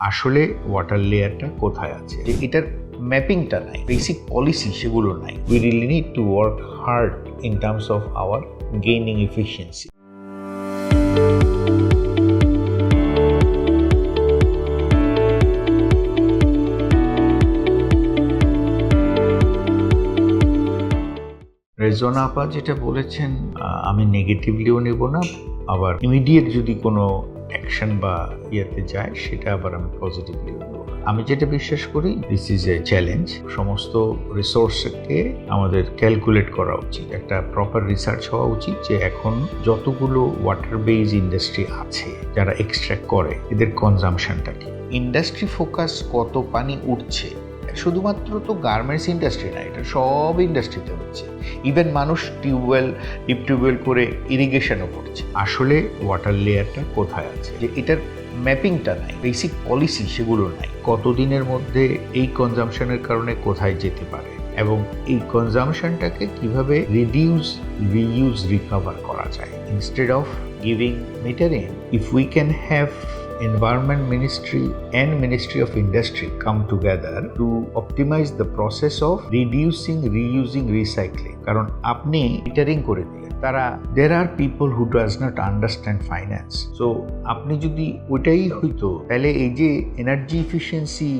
আসলে ওয়াটার লেয়ারটা কোথায় আছে, যে এটার ম্যাপিংটা নাই, বেসিক পলিসি সেগুলো নাই। We really need to work hard in terms of our gaining efficiency. Rezwana আপা যেটা বলেছেন, আমি নেগেটিভলিও নেব না, আবার ইমিডিয়েট যদি কোনো অ্যাকশন বা ইয়েতে যায় সেটা আবার আমি পজিটিভলি নেব না। আমি যেটা বিশ্বাস করি, দিস ইজ এ চ্যালেঞ্জ। সমস্ত রিসোর্সকে আমাদের ক্যালকুলেট করা উচিত, একটা প্রপার রিসার্চ হওয়া উচিত যে এখন যতগুলো ওয়াটার বেজ ইন্ডাস্ট্রি আছে যারা এক্সট্র্যাক্ট করে, এদের কনজামশনটা কি, ইন্ডাস্ট্রি ফোকাস কত পানি উঠছে। শুধুমাত্র তো গার্মেন্টস ইন্ডাস্ট্রি না, এটা সব ইন্ডাস্ট্রিতে হচ্ছে। ইভেন মানুষ ডিপ টিউবওয়েল করে ইরিগেশনও করছে। আসলে ওয়াটার লেয়ারটা কোথায় আছে, যে এটার ম্যাপিংটা নাই, বেসিক পলিসি সেগুলো নাই। কতদিনের মধ্যে এই কনজামশনের কারণে কোথায় যেতে পারে এবং এই কনজামশনটাকে কিভাবে রিডিউস, রিইউজ, রিকভার করা যায়। Instead of giving metering, if we can have Environment Ministry and Ministry of Industry come together to optimize the process of reducing, reusing, recycling. কারণ আপনি মিটারিং করে দিলেন, there are people who does not understand finance. So আপনি যদি ওইটাই হইতো, তাহলে এই যে এনার্জি এফিসিয়েন্সি,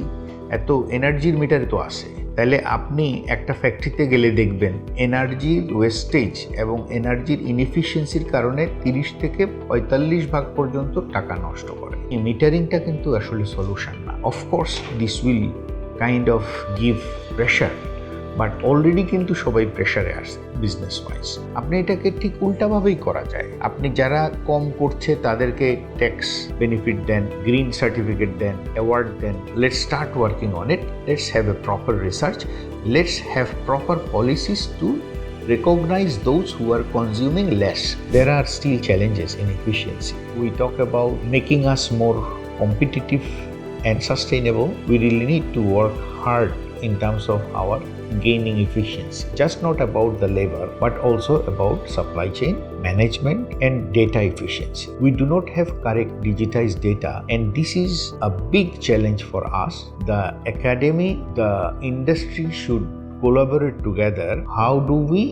এত এনার্জির মিটারে তো আসে, তাহলে আপনি একটা ফ্যাক্টরিতে গেলে দেখবেন এনার্জির ওয়েস্টেজ এবং এনার্জির ইনএফিসিয়েন্সির কারণে 30 থেকে 45% পর্যন্ত টাকা নষ্ট করে। এই মিটারিংটা কিন্তু আসলে সলিউশন না। Of course this will kind of give pressure, but already কিন্তু সবাই প্রেশারে আসছে বিজনেস ওয়াইজ। আপনি এটাকে ঠিক উল্টাভাবেই করা যায়। আপনি যারা কম করছে তাদেরকে ট্যাক্স বেনিফিট দেন, গ্রিন সার্টিফিকেট দেন, অ্যাওয়ার্ড দেন। Let's start working on it, let's have a proper research, let's have proper policies to recognize those who are consuming less. There are still challenges in efficiency. We talk about making us more competitive and sustainable. We really need to work hard in terms of our gaining efficiency. Just not about the labor, but also about supply chain management and data efficiency. We do not have correct digitized data, and this is a big challenge for us. The academy, the industry should collaborate together. How do we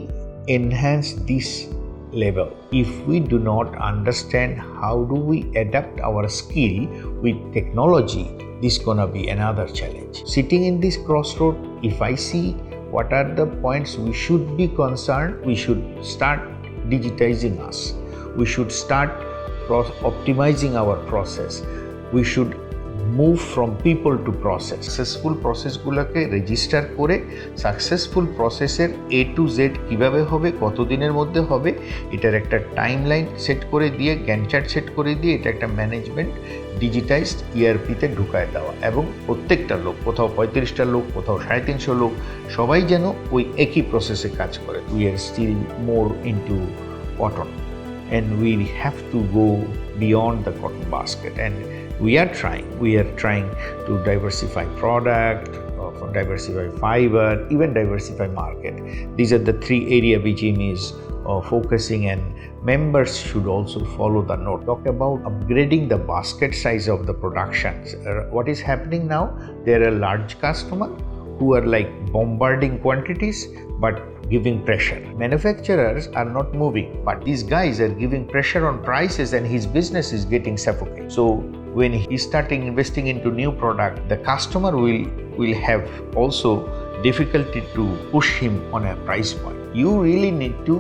enhance this level? If we do not understand how do we adapt our skill with technology, this gonna be another challenge. Sitting in this crossroad, if I see what are the points we should be concerned, we should start digitizing us. We should start optimizing our process. We should move from people to process. Successful প্রসেসগুলোকে register করে successful প্রসেসের A to Z কিভাবে হবে, কতদিনের মধ্যে হবে, এটার একটা টাইমলাইন সেট করে দিয়ে, গ্যান্ট চার্ট সেট করে দিয়ে, এটা একটা ম্যানেজমেন্ট ডিজিটাইজড ERP-তে ঢুকায় দেওয়া, এবং প্রত্যেকটা লোক, কোথাও 35টা লোক, কোথাও 350 লোক, সবাই যেন ওই একই প্রসেসে কাজ করে। We are still more into cotton, and we have to go beyond the cotton basket, and we are trying to diversify product, diversify fiber, even diversify market. These are the 3 areas BGM is focusing, and members should also follow the note. Talk about upgrading the basket size of the production. What is happening now, there are large customers who are like bombarding quantities but giving pressure. Manufacturers are not moving, but these guys are giving pressure on prices, and his business is getting suffocated. So when he's starting investing into new product, the customer will have also difficulty to push him on a price point. You really need to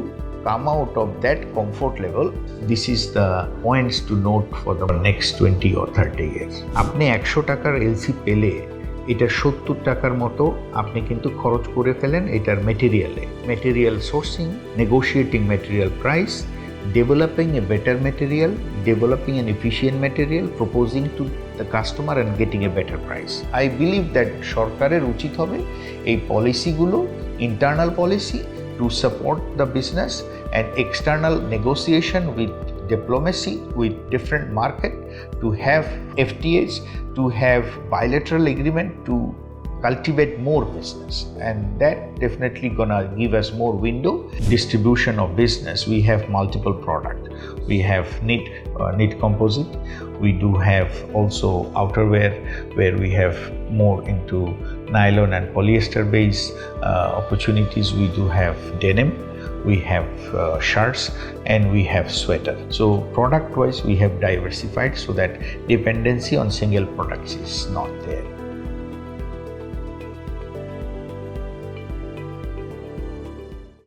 come out of that comfort level. This is the points to note for the next 20 or 30 years. আপনি 100 টাকার LC পেলে এটা 70 টাকার মতো আপনি কিন্তু খরচ করে ফেলেন এটার material sourcing, negotiating material price, developing a better material, developing an efficient material, proposing to the customer and getting a better price. I believe that সরকারের উচিত হবে এই পলিসিগুলো, internal policy to support the business, and external negotiation with diplomacy with different market, to have FTAs, to have bilateral agreement to cultivate more business, and that definitely gonna give us more window distribution of business. We have multiple product. we have knit composite. We do have also outerwear where we have more into nylon and polyester based opportunities. We do have denim, we have shirts, and we have sweater. So product wise we have diversified so that dependency on single products is not there.